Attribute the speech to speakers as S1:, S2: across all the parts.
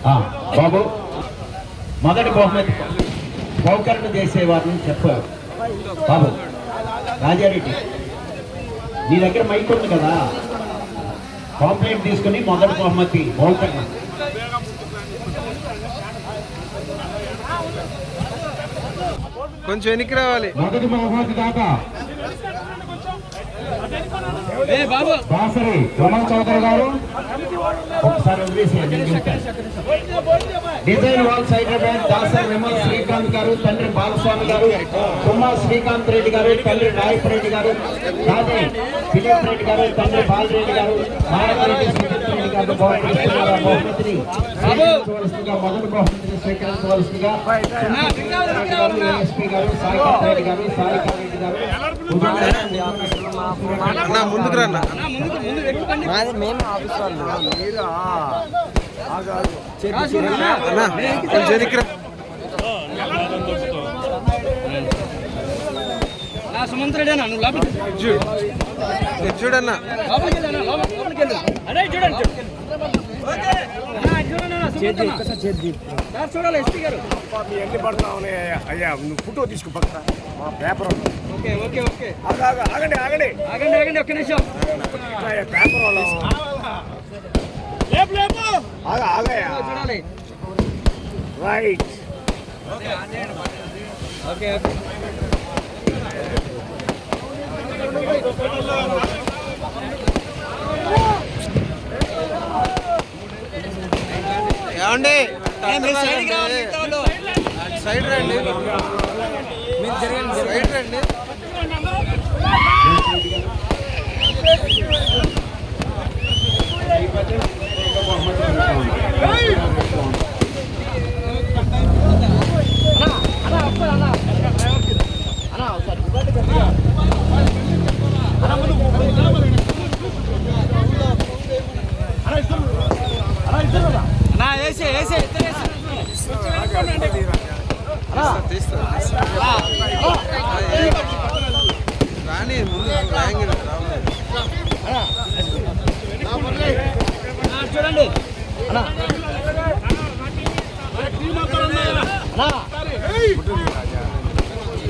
S1: బాబు మొదటి బహుమతి బహుకరణ చేసేవారిని చెప్పారు. బాబు రాజారెడ్డి నీ దగ్గర మైక్ ఉంది కదా, కాంప్లైంట్ తీసుకుని మొదటి బహుమతి బహుకరణ.
S2: కొంచెం వెనక్కి రావాలి.
S1: మొదటి బహుమతి దాకా దాసరి రమణ చౌదరి గారు ఒకసారి వదిలేసేయండి. డిజైన్ వాల్స్ హైదరాబాద్ దాసరి విమల్ శ్రీకాంత్ గారు, తండ్రి బాలస్వామి గారు, కుమ్మా శ్రీకాంత్ రెడ్డి గారు, తండ్రి నాయక్ రెడ్డి గారు, రాజే ఫిలిప్ రెడ్డి గారు, తండ్రి బాలరెడ్డి గారు, నారాయణరెడ్డి రెడ్డి గారు బహుమతిని స్వీకరించవలసిందిగా మొదటి బహుమతిని స్వీకరించవలసిందిగా ఎస్పీ గారు, సాయికాంత్ రెడ్డి గారు, సాయికాంత్ రెడ్డి గారు
S2: ముందుకు రా.
S3: మేము ఆఫీస్ వాళ్ళు
S4: సుమంత్రుడేనా
S2: చూడన్నా
S4: చూడాలి ఎస్పీ గారు
S3: ఎన్ని పడుతున్నావు అయ్యా నువ్వు ఫోటో తీసుకో పక్క మా పేపర్
S4: ఓకే ఓకే ఓకే
S3: ఆగండి ఆగండి
S4: ఆగండి ఆగండి ఒక్క నిమిషం
S3: పేపర్ వాళ్ళు ఆగయా
S4: చూడాలి
S3: రైట్
S4: ఓకే ఓకే
S2: ఏమండి సైడ్ రండి, సైడ్ రండి. రాని ముందు
S4: చూడండి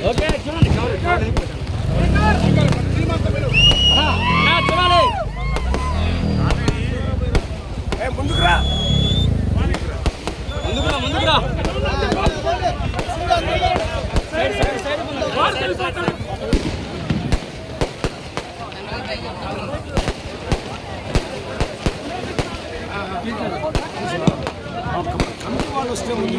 S4: ఓకే చూడండి చూడాలి
S3: ముందుకురా
S4: ముందుకురా
S3: వాళ్ళు వస్తే ముందుకి